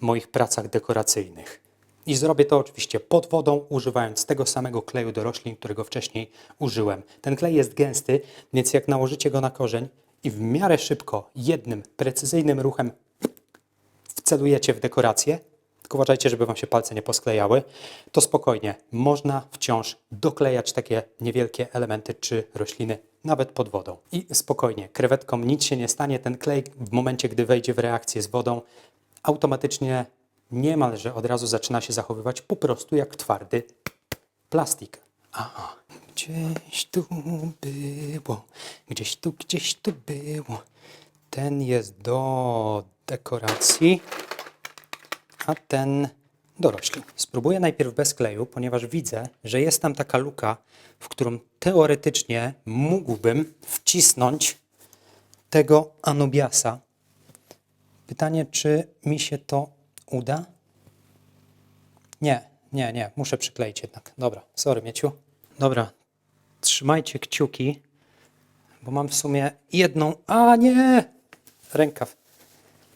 Speaker 1: moich pracach dekoracyjnych. I zrobię to oczywiście pod wodą, używając tego samego kleju do roślin, którego wcześniej użyłem. Ten klej jest gęsty, więc jak nałożycie go na korzeń i w miarę szybko, jednym precyzyjnym ruchem wcelujecie w dekorację, tylko uważajcie, żeby wam się palce nie posklejały, to spokojnie można wciąż doklejać takie niewielkie elementy czy rośliny nawet pod wodą. I spokojnie, krewetkom nic się nie stanie. Ten klej w momencie, gdy wejdzie w reakcję z wodą, automatycznie niemalże od razu zaczyna się zachowywać po prostu jak twardy plastik. Aha, gdzieś tu było, gdzieś tu było. Ten jest do dekoracji, a ten do roślin. Spróbuję najpierw bez kleju, ponieważ widzę, że jest tam taka luka, w którą teoretycznie mógłbym wcisnąć tego Anubiasa. Pytanie, czy mi się to uda? Nie, muszę przykleić jednak. Dobra, sorry Mieciu. Dobra, trzymajcie kciuki, bo mam w sumie jedną... A nie! Rękaw.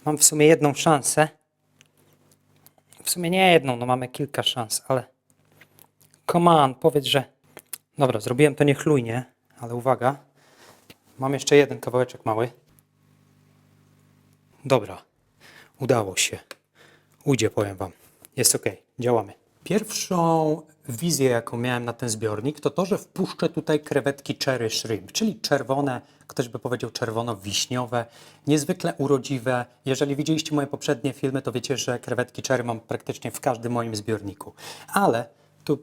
Speaker 1: Mam w sumie jedną szansę. W sumie nie jedną, no mamy kilka szans, ale... Come on, powiedz, że... Dobra, zrobiłem to niechlujnie, ale uwaga. Mam jeszcze jeden kawałeczek mały. Dobra, udało się. Ujdzie, powiem wam. Jest ok, działamy. Pierwszą wizję, jaką miałem na ten zbiornik, to to, że wpuszczę tutaj krewetki cherry shrimp, czyli czerwone, ktoś by powiedział czerwono-wiśniowe, niezwykle urodziwe. Jeżeli widzieliście moje poprzednie filmy, to wiecie, że krewetki cherry mam praktycznie w każdym moim zbiorniku. Ale tu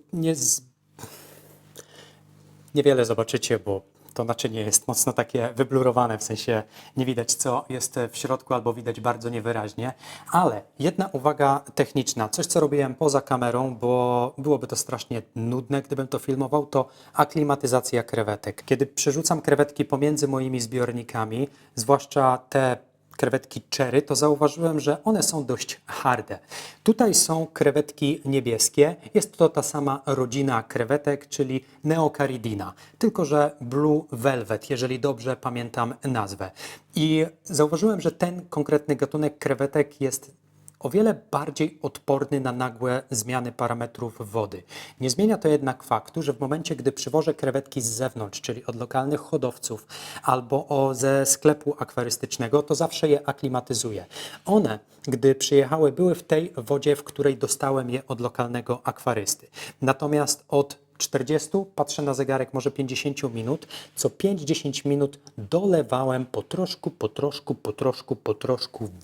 Speaker 1: niewiele zobaczycie, bo to naczynie jest mocno takie wyblurowane, w sensie nie widać, co jest w środku, albo widać bardzo niewyraźnie. Ale jedna uwaga techniczna, coś co robiłem poza kamerą, bo byłoby to strasznie nudne, gdybym to filmował, to aklimatyzacja krewetek. Kiedy przerzucam krewetki pomiędzy moimi zbiornikami, zwłaszcza te krewetki cherry, to zauważyłem, że one są dość harde. Tutaj są krewetki niebieskie. Jest to ta sama rodzina krewetek, czyli Neocaridina, tylko że Blue Velvet, jeżeli dobrze pamiętam nazwę. I zauważyłem, że ten konkretny gatunek krewetek jest o wiele bardziej odporny na nagłe zmiany parametrów wody. Nie zmienia to jednak faktu, że w momencie, gdy przywożę krewetki z zewnątrz, czyli od lokalnych hodowców albo ze sklepu akwarystycznego, to zawsze je aklimatyzuję. One, gdy przyjechały, były w tej wodzie, w której dostałem je od lokalnego akwarysty. Natomiast od 40, patrzę na zegarek, może 50 minut, co 5-10 minut dolewałem po troszku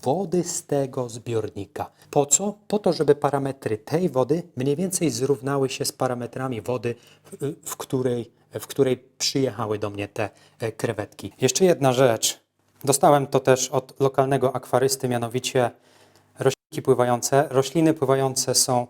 Speaker 1: wody z tego zbiornika. Po co? Po to, żeby parametry tej wody mniej więcej zrównały się z parametrami wody, w której przyjechały do mnie te krewetki. Jeszcze jedna rzecz. Dostałem to też od lokalnego akwarysty, mianowicie roślinki pływające. Rośliny pływające są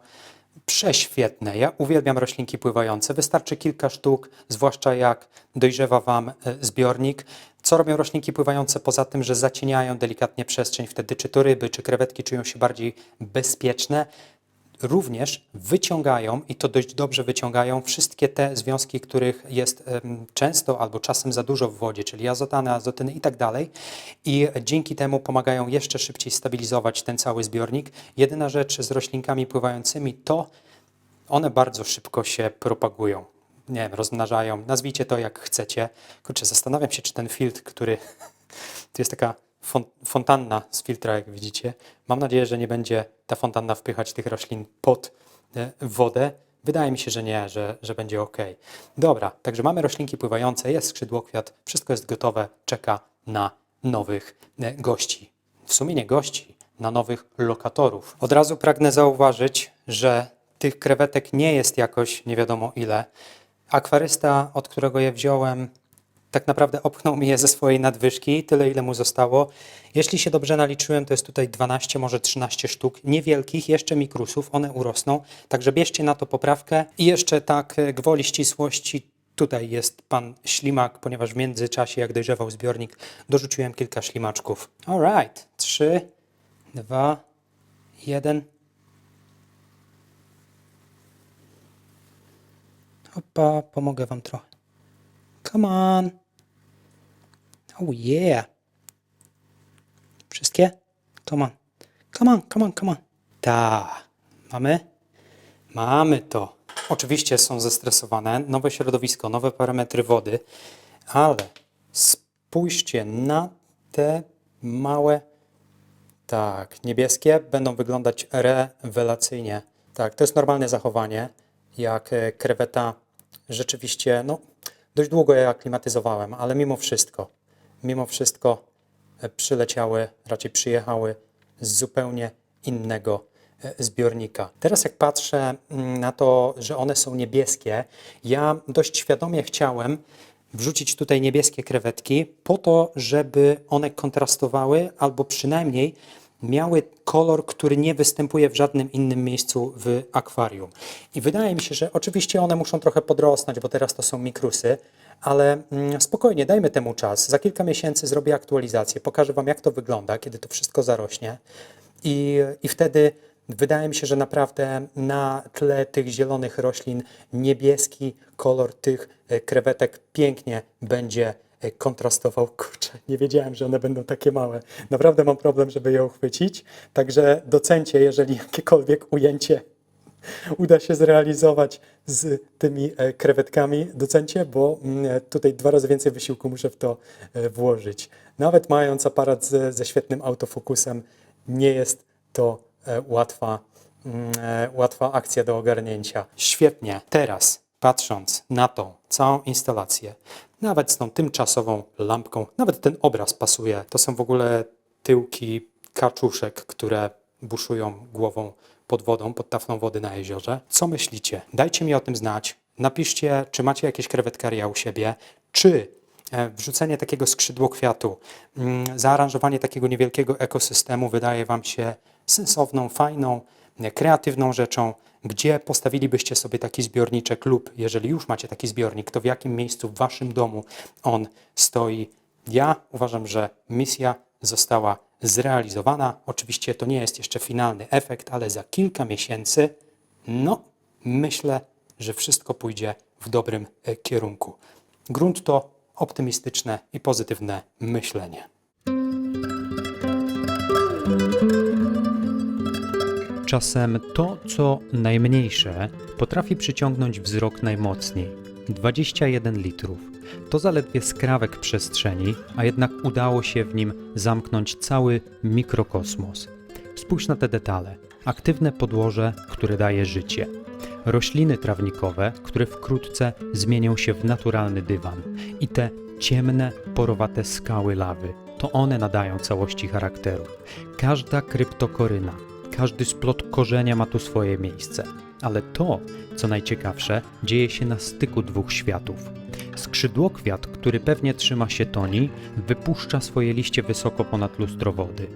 Speaker 1: prześwietne. Ja uwielbiam roślinki pływające. Wystarczy kilka sztuk, zwłaszcza jak dojrzewa wam zbiornik. Co robią roślinki pływające poza tym, że zacieniają delikatnie przestrzeń? Wtedy czy to ryby, czy krewetki czują się bardziej bezpieczne. Również wyciągają, i to dość dobrze wyciągają, wszystkie te związki, których jest często albo czasem za dużo w wodzie, czyli azotany, azotyny i tak dalej. I dzięki temu pomagają jeszcze szybciej stabilizować ten cały zbiornik. Jedyna rzecz z roślinkami pływającymi to one bardzo szybko się propagują. Nie wiem, rozmnażają, nazwijcie to jak chcecie. Kurczę, zastanawiam się, czy ten filtr, który... To jest taka fontanna z filtra, jak widzicie. Mam nadzieję, że nie będzie ta fontanna wpychać tych roślin pod wodę. Wydaje mi się, że nie, że będzie ok. Dobra, także mamy roślinki pływające, jest skrzydłokwiat, wszystko jest gotowe, czeka na nowych gości. W sumie nie gości, na nowych lokatorów. Od razu pragnę zauważyć, że tych krewetek nie jest jakoś nie wiadomo ile. Akwarysta, od którego je wziąłem, tak naprawdę opchnął mi je ze swojej nadwyżki, tyle ile mu zostało. Jeśli się dobrze naliczyłem, to jest tutaj 12, może 13 sztuk niewielkich, jeszcze mikrusów, one urosną. Także bierzcie na to poprawkę. I jeszcze tak gwoli ścisłości, tutaj jest pan ślimak, ponieważ w międzyczasie, jak dojrzewał zbiornik, dorzuciłem kilka ślimaczków. Alright, 3, 2, 1. Opa, pomogę wam trochę. Come on. Oh yeah. Wszystkie? Come on. Come on, come on, come on. Ta. Mamy? Mamy to. Oczywiście są zestresowane. Nowe środowisko, nowe parametry wody. Ale spójrzcie na te małe, tak, niebieskie. Będą wyglądać rewelacyjnie. Tak, to jest normalne zachowanie. Jak kreweta rzeczywiście, no dość długo je aklimatyzowałem, ale mimo wszystko przyleciały, raczej przyjechały z zupełnie innego zbiornika. Teraz jak patrzę na to, że one są niebieskie, ja dość świadomie chciałem wrzucić tutaj niebieskie krewetki po to, żeby one kontrastowały albo przynajmniej miały kolor, który nie występuje w żadnym innym miejscu w akwarium. I wydaje mi się, że oczywiście one muszą trochę podrosnąć, bo teraz to są mikrusy, ale spokojnie, dajmy temu czas. Za kilka miesięcy zrobię aktualizację, pokażę wam, jak to wygląda, kiedy to wszystko zarośnie i wtedy Wydaje mi się, że naprawdę na tle tych zielonych roślin niebieski kolor tych krewetek pięknie będzie kontrastował. Kurczę, nie wiedziałem, że one będą takie małe. Naprawdę mam problem, żeby je uchwycić. Także docencie, jeżeli jakiekolwiek ujęcie uda się zrealizować z tymi krewetkami, docencie, bo tutaj 2 razy więcej wysiłku muszę w to włożyć. Nawet mając aparat ze świetnym autofokusem, nie jest to łatwa akcja do ogarnięcia. Świetnie. Teraz, patrząc na tą całą instalację, nawet z tą tymczasową lampką, nawet ten obraz pasuje. To są w ogóle tyłki kaczuszek, które buszują głową pod wodą, pod taflą wody na jeziorze. Co myślicie? Dajcie mi o tym znać. Napiszcie, czy macie jakieś krewetkaria u siebie, czy wrzucenie takiego skrzydłokwiatu, zaaranżowanie takiego niewielkiego ekosystemu wydaje Wam się sensowną, fajną, kreatywną rzeczą, gdzie postawilibyście sobie taki zbiorniczek lub jeżeli już macie taki zbiornik, to w jakim miejscu w Waszym domu on stoi. Ja uważam, że misja została zrealizowana. Oczywiście to nie jest jeszcze finalny efekt, ale za kilka miesięcy, myślę, że wszystko pójdzie w dobrym kierunku. Grunt to optymistyczne i pozytywne myślenie. Czasem to, co najmniejsze, potrafi przyciągnąć wzrok najmocniej. 21 litrów. To zaledwie skrawek przestrzeni, a jednak udało się w nim zamknąć cały mikrokosmos. Spójrz na te detale. Aktywne podłoże, które daje życie. Rośliny trawnikowe, które wkrótce zmienią się w naturalny dywan. I te ciemne, porowate skały lawy. To one nadają całości charakteru. Każda kryptokoryna, każdy splot korzenia ma tu swoje miejsce. Ale to, co najciekawsze, dzieje się na styku 2 światów. Skrzydłokwiat, który pewnie trzyma się toni, wypuszcza swoje liście wysoko ponad lustro wody.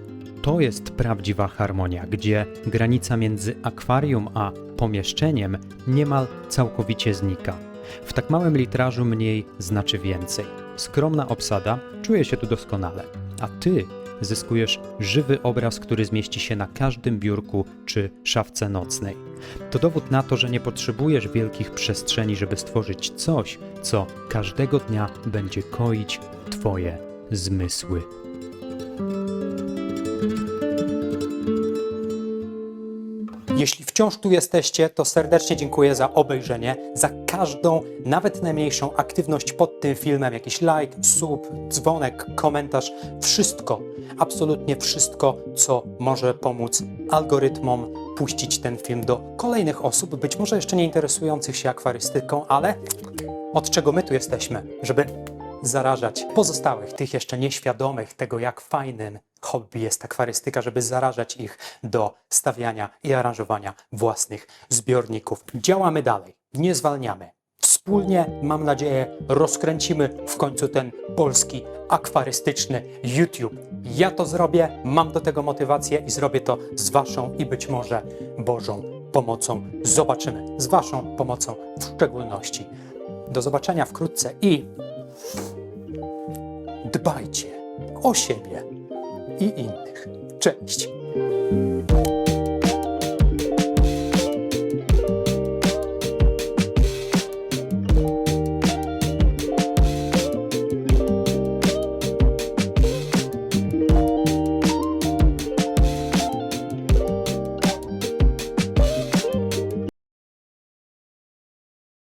Speaker 1: To jest prawdziwa harmonia, gdzie granica między akwarium a pomieszczeniem niemal całkowicie znika. W tak małym litrażu mniej znaczy więcej. Skromna obsada czuje się tu doskonale, a Ty zyskujesz żywy obraz, który zmieści się na każdym biurku czy szafce nocnej. To dowód na to, że nie potrzebujesz wielkich przestrzeni, żeby stworzyć coś, co każdego dnia będzie koić Twoje zmysły. Jeśli wciąż tu jesteście, to serdecznie dziękuję za obejrzenie, za każdą, nawet najmniejszą aktywność pod tym filmem, jakiś like, sub, dzwonek, komentarz, wszystko, absolutnie wszystko, co może pomóc algorytmom puścić ten film do kolejnych osób, być może jeszcze nie interesujących się akwarystyką, ale od czego my tu jesteśmy, żeby zarażać pozostałych, tych jeszcze nieświadomych tego, jak fajnym hobby jest akwarystyka, żeby zarażać ich do stawiania i aranżowania własnych zbiorników. Działamy dalej, nie zwalniamy. Wspólnie, mam nadzieję, rozkręcimy w końcu ten polski akwarystyczny YouTube. Ja to zrobię, mam do tego motywację i zrobię to z Waszą i być może Bożą pomocą. Zobaczymy, z Waszą pomocą w szczególności. Do zobaczenia wkrótce i dbajcie o siebie i innych. Cześć!